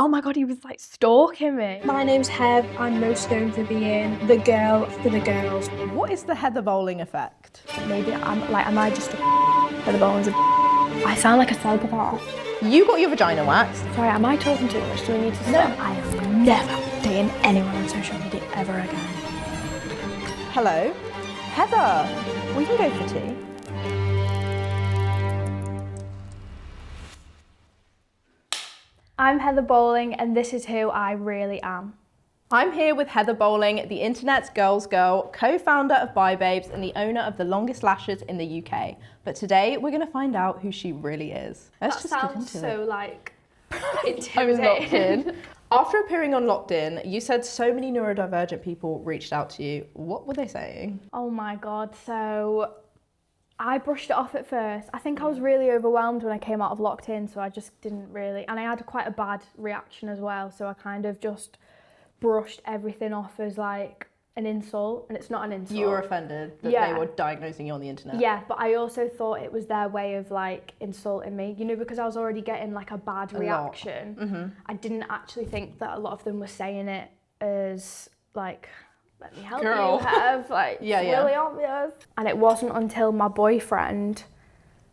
oh my God, he was like stalking me. My name's Hev. I'm most known for being the girl for the girls. What is the Heather Bowling Effect? Maybe am I just a Heather Bowling's a I sound like a psychopath. You got your vagina waxed. Sorry, am I talking too much? Do we need to stop? No. I am never dating anyone on social media ever again. Hello. Heather, we can go for tea. I'm Heather Bowling and this is who I really am. I'm here with Heather Bowling, the internet's girl's girl, co-founder of Bye Babes and the owner of the longest lashes in the UK. But today we're going to find out who she really is. Let's just get into so it. like I'm intimidating. locked in. After appearing on Locked In, you said so many neurodivergent people reached out to you. What were they saying? Oh my God, so I brushed it off at first. I think I was really overwhelmed when I came out of Locked In, so I just didn't really, and I had quite a bad reaction as well, so I kind of just brushed everything off as like an insult, and it's not an insult. You were offended that they were diagnosing you on the internet. Yeah, but I also thought it was their way of like insulting me, you know, because I was already getting like a bad reaction. Mm-hmm. I didn't actually think that a lot of them were saying it as like, let me help Girl. you, Hev, like, Yeah, it's yeah. really obvious. And it wasn't until my boyfriend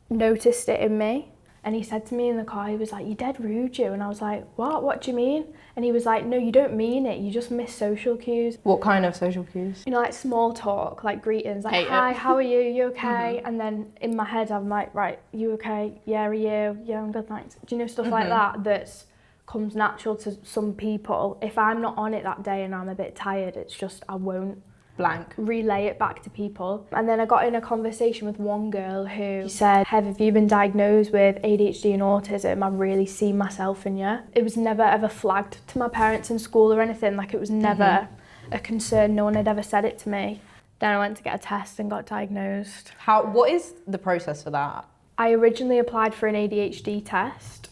noticed it in me, and he said to me in the car, he was like, "You're dead rude, you." And I was like, what do you mean? And he was like, "No, you don't mean it, you just miss social cues." What kind of social cues? You know, like small talk, like greetings, like, Hate it. "Hi, how are you? You okay?" Mm-hmm. And then in my head, I'm like, "Right, you okay? Yeah, are you? Yeah, I'm good, thanks." Do you know, stuff like that that's comes natural to some people. If I'm not on it that day and I'm a bit tired, it's just, I won't Blank. relay it back to people. And then I got in a conversation with one girl who said, "Hev, have you been diagnosed with ADHD and autism? I really see myself in you." It was never ever flagged to my parents in school or anything, like it was never a concern, no one had ever said it to me. Then I went to get a test and got diagnosed. What is the process for that? I originally applied for an ADHD test.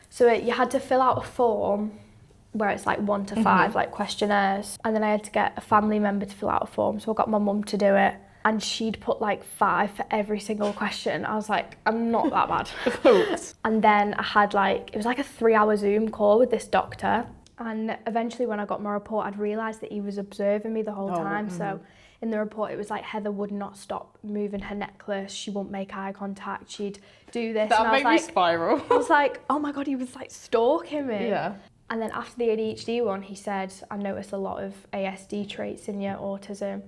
So you had to fill out a form where it's like 1 to 5, like questionnaires. And then I had to get a family member to fill out a form. So I got my mum to do it. And she'd put like 5 for every single question. I was like, I'm not that bad. And then I had it was like a 3-hour Zoom call with this doctor. And eventually when I got my report, I'd realised that he was observing me the whole time. So in the report, it was like Heather would not stop moving her necklace. She wouldn't make eye contact. She'd do this. That and made me spiral. I was like, oh my God, he was like stalking me. Yeah. And then after the ADHD one, he said, "I noticed a lot of ASD traits in your autism."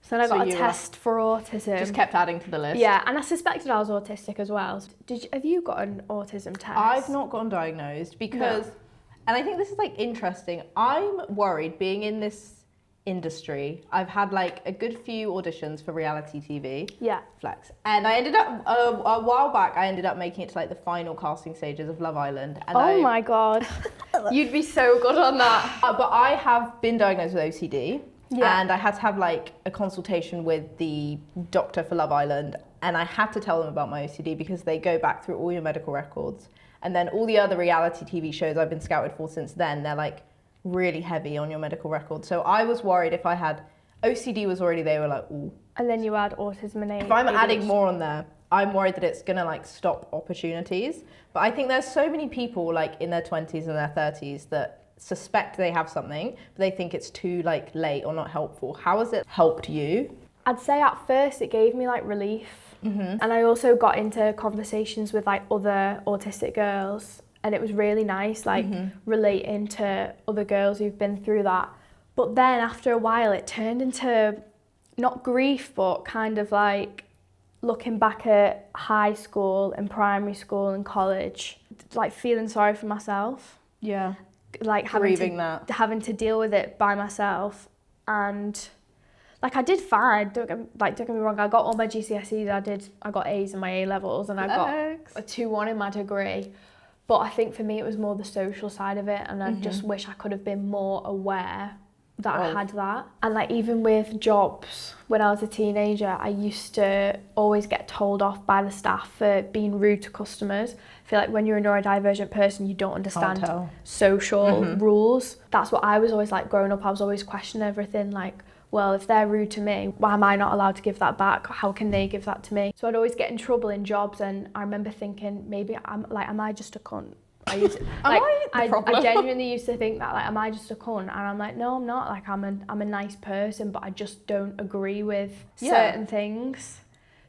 So then I got a test for autism. Just kept adding to the list. Yeah, and I suspected I was autistic as well. Have you got an autism test? I've not gotten diagnosed because, and I think this is like interesting. I'm worried being in this industry. I've had like a good few auditions for reality TV. Yeah. Flex. And I ended up, a while back, I ended up making it to like the final casting stages of Love Island. And Oh my God. You'd be so good on that. But I have been diagnosed with OCD. Yeah. And I had to have like a consultation with the doctor for Love Island. And I had to tell them about my OCD because they go back through all your medical records. And then all the other reality TV shows I've been scouted for since then, they're like really heavy on your medical record. So I was worried if I had, OCD was already, they were like, ooh. And then you add autism and ADHD. If I'm adding more on there, I'm worried that it's gonna like stop opportunities. But I think there's so many people like in their 20s and their 30s that suspect they have something, but they think it's too like late or not helpful. How has it helped you? I'd say at first it gave me like relief. And I also got into conversations with like other autistic girls, and it was really nice, like relating to other girls who've been through that. But then after a while, it turned into not grief, but kind of like looking back at high school and primary school and college, like feeling sorry for myself. Yeah. Like having to deal with it by myself. And like I did fine, don't get me wrong, I got all my GCSEs, I got A's in my A levels, and I got a 2-1 in my degree. But I think for me it was more the social side of it, and I just wish I could have been more aware that I had that. And like even with jobs, when I was a teenager, I used to always get told off by the staff for being rude to customers. I feel like when you're a neurodivergent person, you don't understand social rules. That's what I was always like growing up. I was always questioning everything, like, well, if they're rude to me, why am I not allowed to give that back? How can they give that to me? So I'd always get in trouble in jobs, and I remember thinking, maybe am I just a cunt? I used to, like, I genuinely used to think that, like, am I just a cunt? And I'm like, no, I'm not. Like, I'm a nice person, but I just don't agree with certain things.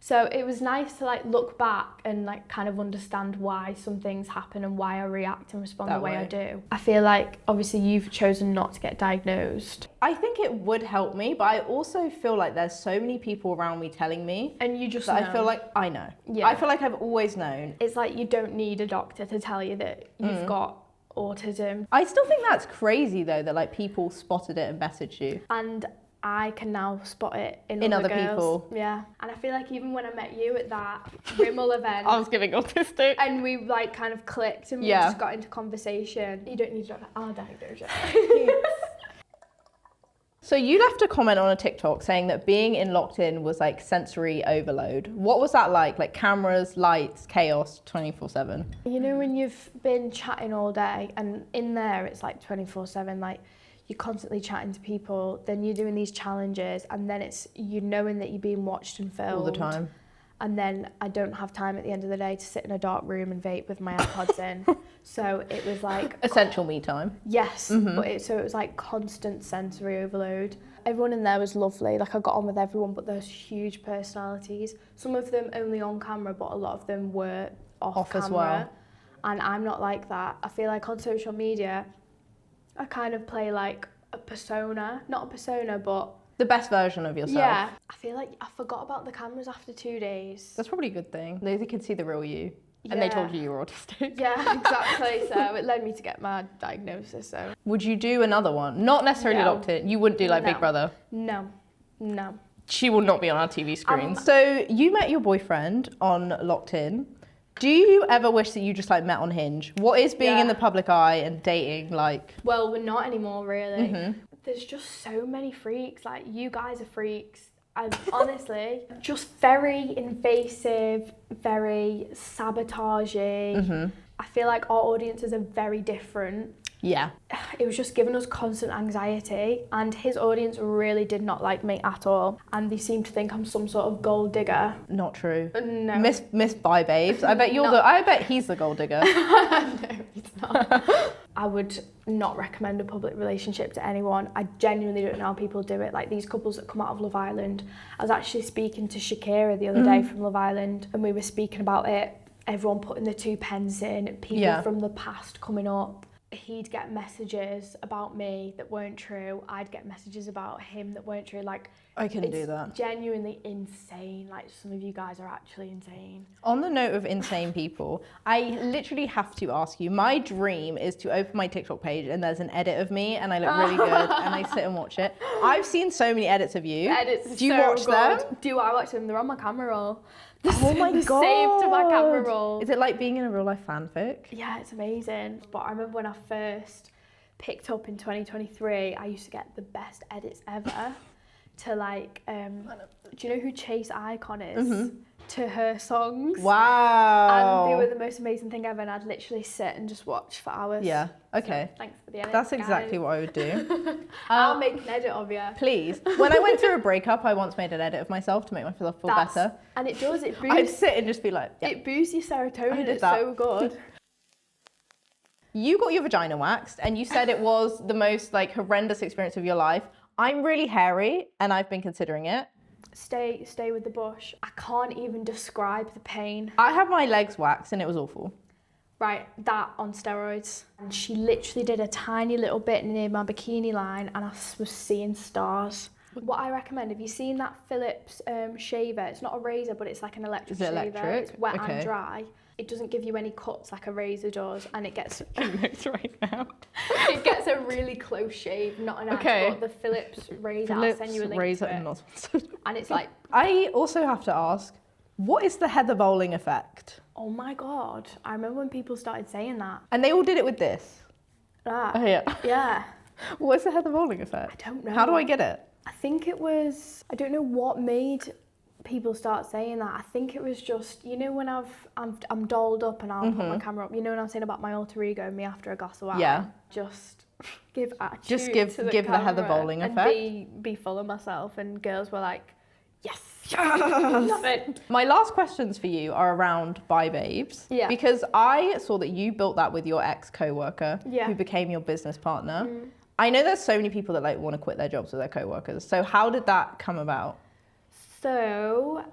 So it was nice to like look back and like kind of understand why some things happen and why I react and respond the way I do. I feel like obviously you've chosen not to get diagnosed. I think it would help me, but I also feel like there's so many people around me telling me. And you just know. I feel like I know. Yeah. I feel like I've always known. It's like you don't need a doctor to tell you that you've got autism. I still think that's crazy though, that like people spotted it and messaged you. And I can now spot it in other girls. People. Yeah. And I feel like even when I met you at that Rimmel event. I was giving autistic. And we like kind of clicked and we just got into conversation. You don't need to I'll diagnose you. So you left a comment on a TikTok saying that being in Locked In was like sensory overload. What was that like? Like cameras, lights, chaos, 24/7? You know when you've been chatting all day and in there it's like 24/7, like you're constantly chatting to people, then you're doing these challenges, and then it's you knowing that you're being watched and filmed. All the time. And then I don't have time at the end of the day to sit in a dark room and vape with my AirPods in. So it was like... Essential me time. Yes, but so it was like constant sensory overload. Everyone in there was lovely, like I got on with everyone, but there's huge personalities. Some of them only on camera, but a lot of them were off camera. As well. And I'm not like that. I feel like on social media, I kind of play like a persona, not a persona, but... The best version of yourself. Yeah. I feel like I forgot about the cameras after 2 days. That's probably a good thing. They could see the real you. And they told you were autistic. Yeah, exactly. So it led me to get my diagnosis. So. Would you do another one? Not necessarily Locked In. You wouldn't do like Big Brother? No. She will not be on our TV screens. So you met your boyfriend on Locked In. Do you ever wish that you just like met on Hinge? What is being in the public eye and dating like? Well, we're not anymore really. There's just so many freaks. Like you guys are freaks. And honestly, just very invasive, very sabotaging. I feel like our audiences are very different. Yeah. It was just giving us constant anxiety, and his audience really did not like me at all, and they seem to think I'm some sort of gold digger. Not true. No. Miss Bye Babes. I bet I bet he's the gold digger. No, he's not. I would not recommend a public relationship to anyone. I genuinely don't know how people do it. Like these couples that come out of Love Island. I was actually speaking to Shakira the other day from Love Island, and we were speaking about it. Everyone putting the 2 pence in, people from the past coming up. He'd get messages about me that weren't true. I'd get messages about him that weren't true. Like I couldn't do that. Genuinely insane. Like some of you guys are actually insane. On the note of insane people, I literally have to ask you. My dream is to open my TikTok page and there's an edit of me and I look really good and I sit and watch it. I've seen so many edits of you. Do you watch them? Do I watch them? They're on my camera roll. Oh my god! Saved to my camera roll. Is it like being in a real life fanfic? Yeah, it's amazing. But I remember when I first picked up in 2023, I used to get the best edits ever to like, do you know who Chase Icon is? To her songs. Wow. And they were the most amazing thing ever, and I'd literally sit and just watch for hours. Yeah, okay. So, thanks for the edit. That's exactly what I would do. I'll make an edit of you. Please. When I went through a breakup, I once made an edit of myself to make myself feel better. And it does, it boosts. I'd sit and just be like, It boosts your serotonin, it's so good. You got your vagina waxed and you said it was the most like horrendous experience of your life. I'm really hairy and I've been considering it. Stay with the bush. I can't even describe the pain. I had my legs waxed and it was awful. Right, that on steroids. And she literally did a tiny little bit near my bikini line and I was seeing stars. What I recommend, have you seen that Philips shaver? It's not a razor, but it's like an electric shaver. Electric? It's wet and dry. It doesn't give you any cuts like a razor does, and it gets... right now. It gets a really close shave, not an actual, the Philips razor. I'll send you a link razor to it. Not and it's like... I also have to ask, what is the Hev Bowling Effect? Oh my God. I remember when people started saying that. And they all did it with this. That. Oh yeah. Yeah. What's the Hev Bowling Effect? I don't know. How do I get it? I think it was... I don't know what made people start saying that. I think it was just, you know, when I'm dolled up and I'll put my camera up, you know, when I'm saying about my alter ego, me after a glass of wine. Yeah. Just give attitude Just give to the Hev Bowling Effect. And be full of myself. And girls were like, Yes. Love it. My last questions for you are around Bye Babes. Yeah. Because I saw that you built that with your ex-co-worker who became your business partner. I know there's so many people that like want to quit their jobs with their co-workers. So how did that come about? So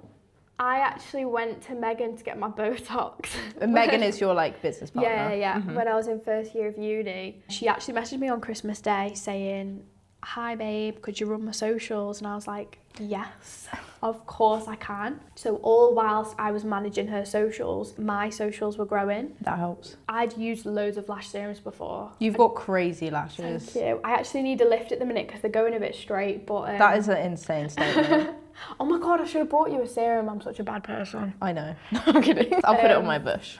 I actually went to Megan to get my Botox. And Megan is your like business partner? Yeah. When I was in first year of uni, she actually messaged me on Christmas Day saying, "Hi babe, could you run my socials?" And I was like, yes, of course I can. So all whilst I was managing her socials, my socials were growing. That helps. I'd used loads of lash serums before. You've got crazy lashes. Thank you. I actually need a lift at the minute because they're going a bit straight, but... that is an insane statement. Oh my God, I should have brought you a serum. I'm such a bad person. I know. I'm kidding. I'll put it on my bush.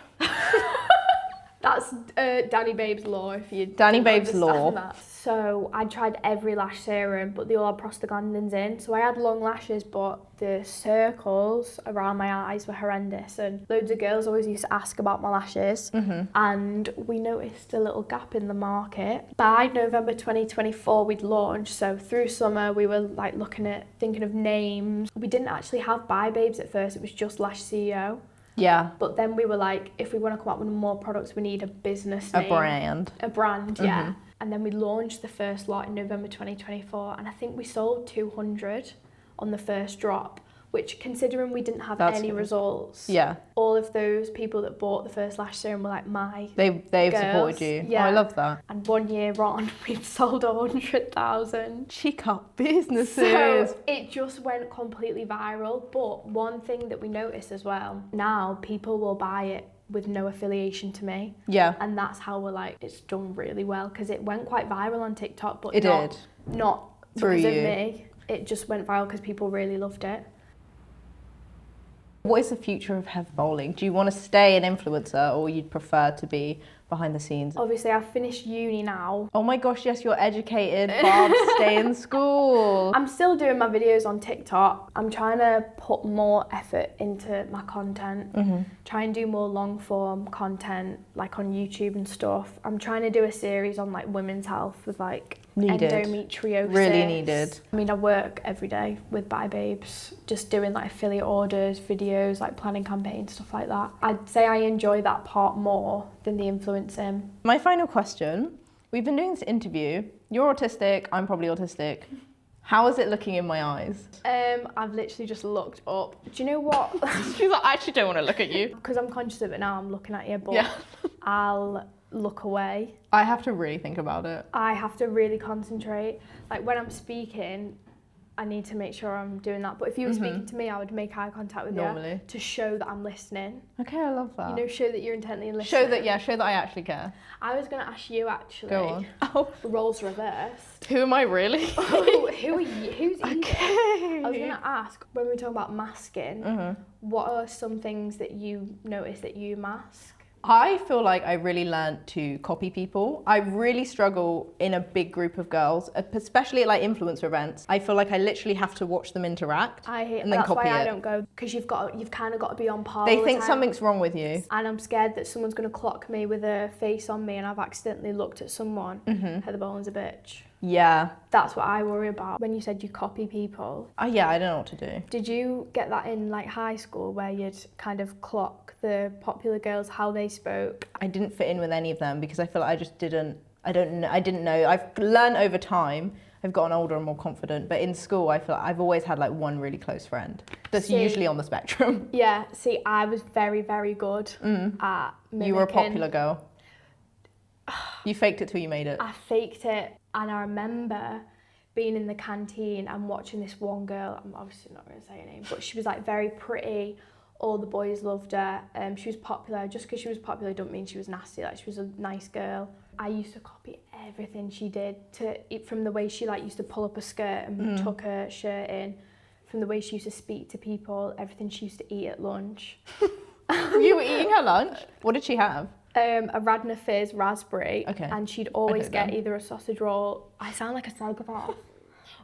That's Danny Babe's Law, if you Danny don't Babe's understand Law. that. So I tried every lash serum, but they all had prostaglandins in. So I had long lashes, but the circles around my eyes were horrendous. And loads of girls always used to ask about my lashes. And we noticed a little gap in the market. By November 2024, we'd launched. So through summer, we were like thinking of names. We didn't actually have Bye Babes at first. It was just Lash CEO. Yeah. But then we were like, if we want to come up with more products, we need a business name. A brand. Yeah. And then we launched the first lot in November 2024. And I think we sold 200 on the first drop, which considering we didn't have any results. Yeah. All of those people that bought the first lash serum were like they've girls. Supported you. Yeah. Oh, I love that. And 1 year on, we've sold 100,000. She cut businesses. So it just went completely viral. But one thing that we noticed as well, now people will buy it with no affiliation to me. Yeah. And that's how we're like, it's done really well because it went quite viral on TikTok, but not through because you. of me. It just went viral because people really loved it. What is the future of Hev Bowling? Do you want to stay an influencer or you'd prefer to be behind the scenes? Obviously, I've finished uni now. Oh my gosh, yes, you're educated. Barb, stay in school. I'm still doing my videos on TikTok. I'm trying to put more effort into my content. Try and do more long form content like on YouTube and stuff. I'm trying to do a series on like women's health with like endometriosis. Really needed. I mean, I work every day with Bye Babes, just doing like affiliate orders, videos, like planning campaigns, stuff like that. I'd say I enjoy that part more than the influencing. My final question, we've been doing this interview. You're autistic, I'm probably autistic. How is it looking in my eyes? I've literally just looked up. Do you know what? She's like, I actually don't want to look at you. Because I'm conscious of it now, I'm looking at you, but I'll look away. I have to really think about it. I have to really concentrate. Like when I'm speaking, I need to make sure I'm doing that. But if you were speaking to me, I would make eye contact with you to show that I'm listening. Okay, I love that. You know, show that you're intently listening. Show that I actually care. I was going to ask you actually. Go on. Oh. Roles reversed. Who am I really? Who are you? Who's Evie? Okay. I was going to ask, when we talk about masking, what are some things that you notice that you mask? I feel like I really learned to copy people. I really struggle in a big group of girls, especially at like influencer events. I feel like I literally have to watch them interact and then that's copy why it. I don't go, because you've kind of got to be on par. They think something's wrong with you. And I'm scared that someone's going to clock me with a face on me and I've accidentally looked at someone. Heather Bowling's a bitch. Yeah. That's what I worry about. When you said you copy people. Yeah, I don't know what to do. Did you get that in like high school where you'd kind of clock the popular girls, how they spoke? I didn't fit in with any of them because I feel like I just didn't know. I've learned over time. I've gotten older and more confident. But in school, I feel like I've always had like one really close friend that's usually on the spectrum. Yeah, see, I was very, very good at mimicking. You were a popular girl. You faked it till you made it. I faked it. And I remember being in the canteen and watching this one girl, I'm obviously not going to say her name, but she was like very pretty. All the boys loved her. She was popular. Just because she was popular don't mean she was nasty. Like, she was a nice girl. I used to copy everything she did, from the way she like used to pull up a skirt and tuck her shirt in, from the way she used to speak to people, everything she used to eat at lunch. You were eating her lunch? What did she have? A Radnor Fizz raspberry, and she'd always get either a sausage roll, I sound like a psychopath,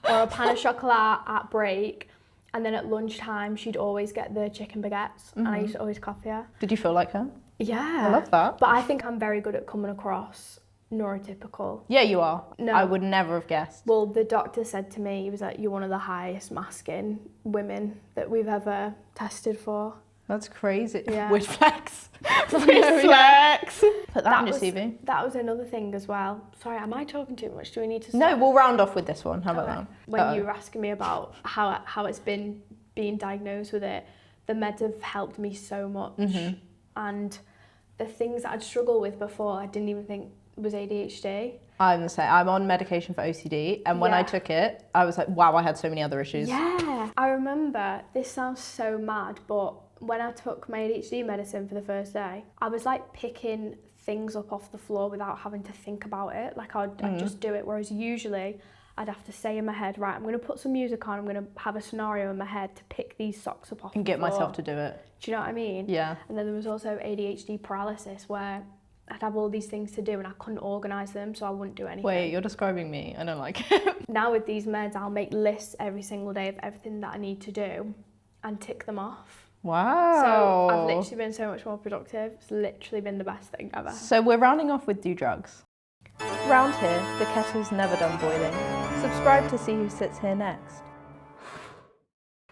or a pan of chocolat at break, and then at lunchtime she'd always get the chicken baguettes, and I used to always copy her. Did you feel like her? Yeah. I love that. But I think I'm very good at coming across neurotypical. Yeah, you are. No. I would never have guessed. Well, the doctor said to me, he was like, you're one of the highest masking women that we've ever tested for. That's crazy. Yeah. Weird flex. Weird flex. Put that on your CV. That was another thing as well. Sorry, am I talking too much? Do we need to stop? No, we'll round off with this one. How about that? When you were asking me about how it's been being diagnosed with it, the meds have helped me so much. Mm-hmm. And the things that I'd struggled with before, I didn't even think was ADHD. I'm the same. I'm on medication for OCD, and when I took it, I was like, wow, I had so many other issues. Yeah. I remember, this sounds so mad, but when I took my ADHD medicine for the first day, I was like picking things up off the floor without having to think about it. Like I'd just do it, whereas usually I'd have to say in my head, right, I'm going to put some music on, I'm going to have a scenario in my head to pick these socks up off And the get floor. myself to do it. Do you know what I mean? Yeah. And then there was also ADHD paralysis where I'd have all these things to do and I couldn't organise them, so I wouldn't do anything. Wait, you're describing me. I don't like it. Now with these meds, I'll make lists every single day of everything that I need to do and tick them off. Wow. So I've literally been so much more productive. It's literally been the best thing ever. So we're rounding off with do drugs. Round here, the kettle's never done boiling. Subscribe to see who sits here next.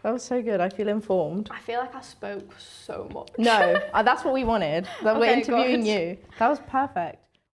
That was so good. I feel informed. I feel like I spoke so much. No, that's what we wanted. That we're Okay, interviewing good. you. That was perfect.